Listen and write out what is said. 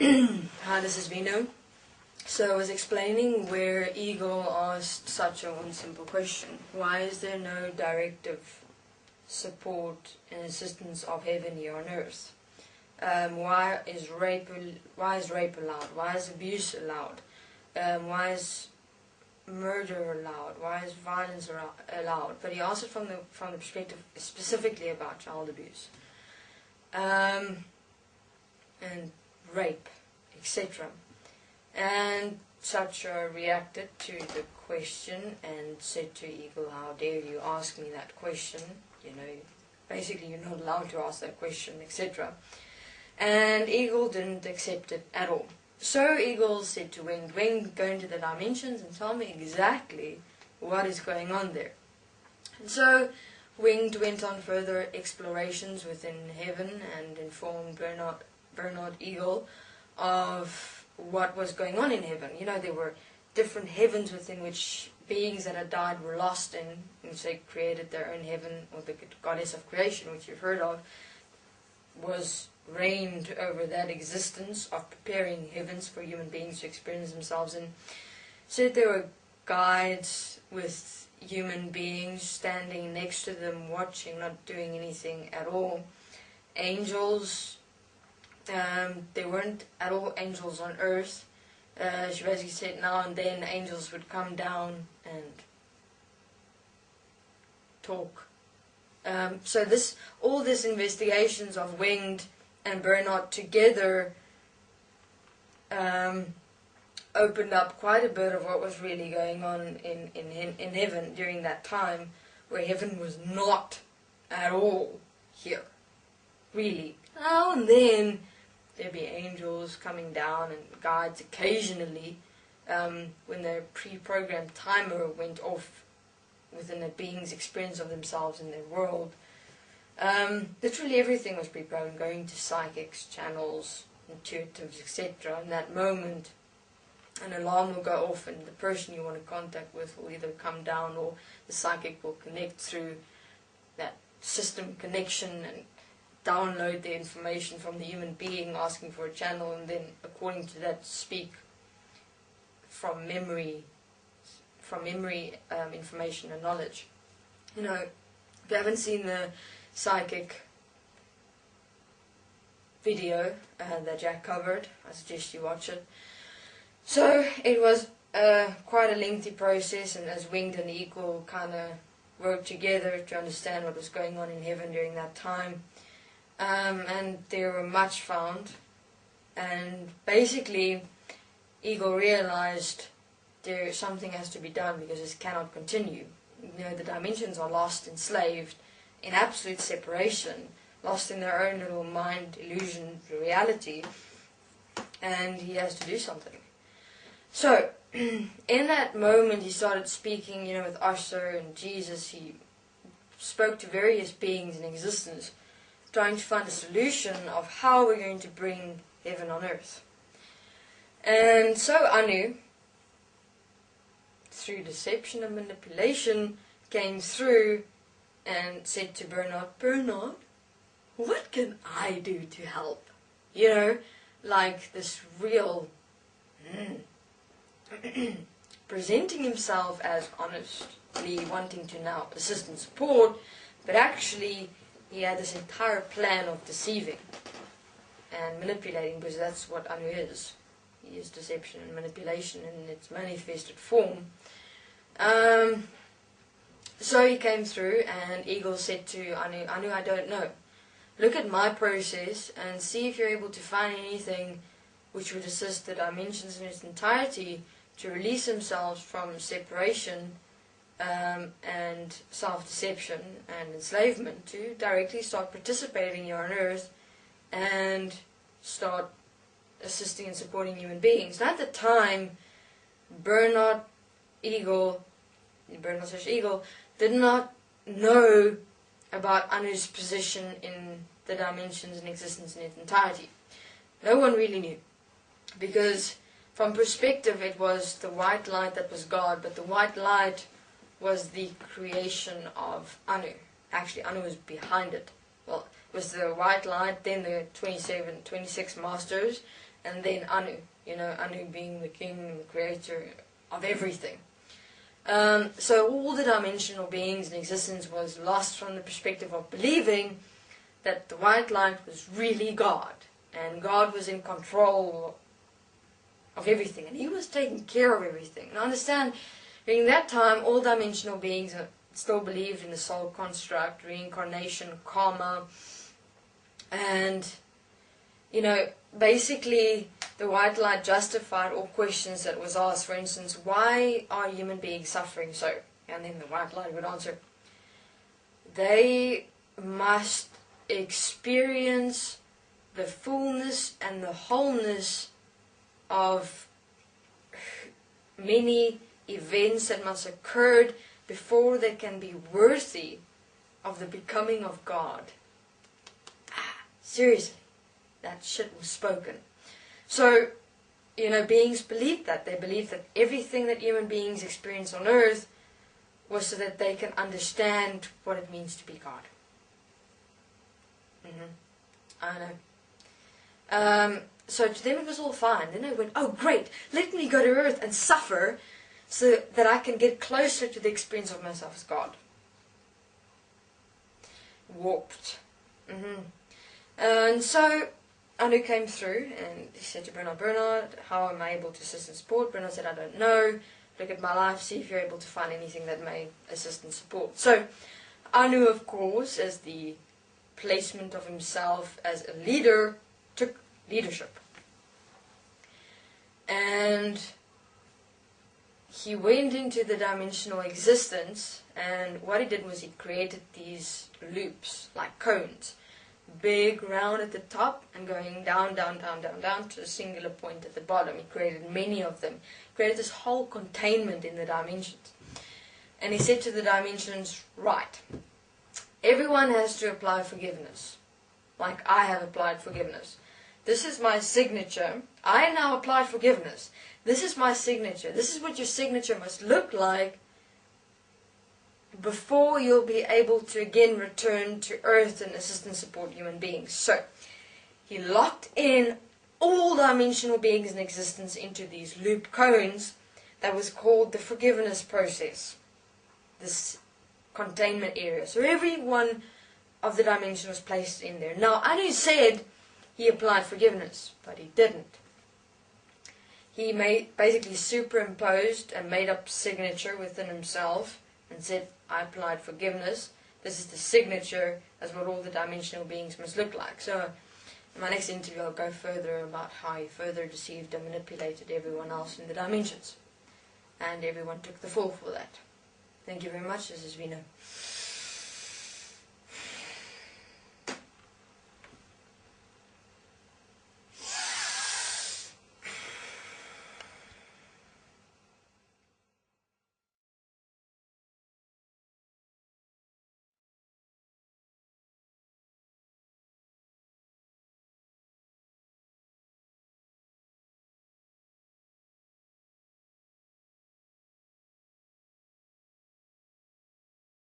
Hi, this is Vino. So I was explaining where Eagle asked such a one simple question. Why is there no directive support and assistance of heaven here on earth? Why is rape allowed? Why is abuse allowed? Why is murder allowed? Why is violence allowed? But he asked it from the perspective specifically about child abuse and rape, etc. And Sacha reacted to the question and said to Eagle, "How dare you ask me that question? You know, basically you're not allowed to ask that question, etc." And Eagle didn't accept it at all. So Eagle said to Winged, "Winged, go into the dimensions and tell me exactly what is going on there." And so Winged went on further explorations within heaven and informed Bernard Eagle of what was going on in heaven. You know, there were different heavens within which beings that had died were lost in, which they created their own heaven, or the goddess of creation, which you've heard of, was reigned over that existence of preparing heavens for human beings to experience themselves in. Said there were guides with human beings standing next to them, watching, not doing anything at all. Angels, there weren't at all angels on earth. She basically said now and then angels would come down and talk. So all this investigations of Winged and Bernard together opened up quite a bit of what was really going on in heaven during that time, where heaven was not at all here, really. Now and then there'd be angels coming down and guides occasionally when their pre-programmed timer went off within a being's experience of themselves in their world. Literally everything was pre-programmed, going to psychics, channels, intuitives, etc. In that moment, an alarm will go off and the person you want to contact with will either come down or the psychic will connect through that system connection and download the information from the human being asking for a channel, and then according to that speak from memory information and knowledge. You know, if you haven't seen the psychic video that Jack covered, I suggest you watch it. So it was quite a lengthy process, and as Winged and Eagle kind of worked together to understand what was going on in heaven during that time. And there were much found, and basically Eagle realized something has to be done because this cannot continue. You know, the dimensions are lost, enslaved, in absolute separation, lost in their own little mind illusion reality, and he has to do something. So in that moment he started speaking, you know, with Usher and Jesus. He spoke to various beings in existence, trying to find a solution of how we're going to bring heaven on earth. And so Anu, through deception and manipulation, came through and said to Bernard, what can I do to help? You know, like this real presenting himself as honestly wanting to now assist and support, but actually he had this entire plan of deceiving and manipulating, because that's what Anu is. He is deception and manipulation in its manifested form. So he came through, and Eagle said to Anu, I don't know. Look at my process and see if you're able to find anything which would assist the dimensions in its entirety to release themselves from separation and self-deception and enslavement, to directly start participating here on earth and start assisting and supporting human beings. Now at the time, Bernard Eagle did not know about Anu's position in the dimensions and existence in its entirety. No one really knew, because from perspective it was the white light that was God, but the white light was the creation of Anu. Actually, Anu was behind it. Well, it was the white light, then the 26 masters, and then Anu. You know, Anu being the king, the creator of everything. So all the dimensional beings in existence was lost from the perspective of believing that the white light was really God, and God was in control of everything, and He was taking care of everything. And I understand, during that time, all dimensional beings still believed in the soul construct, reincarnation, karma, and, you know, basically the white light justified all questions that was asked. For instance, why are human beings suffering so? And then the white light would answer, they must experience the fullness and the wholeness of many events that must occur before they can be worthy of the becoming of God. Seriously, that shit was spoken. So, you know, beings believed that. They believed that everything that human beings experience on earth was so that they can understand what it means to be God. I know. So to them it was all fine. Then they went, oh great, let me go to earth and suffer so that I can get closer to the experience of myself as God. Warped. And so Anu came through and he said to Bernard, how am I able to assist and support? Bernard said, I don't know. Look at my life, see if you're able to find anything that may assist and support. So Anu, of course, as the placement of himself as a leader, took leadership. And he went into the dimensional existence, and what he did was he created these loops, like cones. Big, round at the top, and going down, down, down, down, down to a singular point at the bottom. He created many of them. He created this whole containment in the dimensions. And he said to the dimensions, right, everyone has to apply forgiveness, like I have applied forgiveness. This is my signature. I now applied forgiveness. This is my signature. This is what your signature must look like before you'll be able to again return to earth and assist and support human beings. So, he locked in all dimensional beings in existence into these loop cones that was called the forgiveness process. This containment area. So every one of the dimensions was placed in there. Now, Anu said he applied forgiveness, but he didn't. He basically superimposed a made-up signature within himself and said, I applied forgiveness. This is the signature as what all the dimensional beings must look like. So, in my next interview, I'll go further about how he further deceived and manipulated everyone else in the dimensions. And everyone took the fall for that. Thank you very much. This is Vina.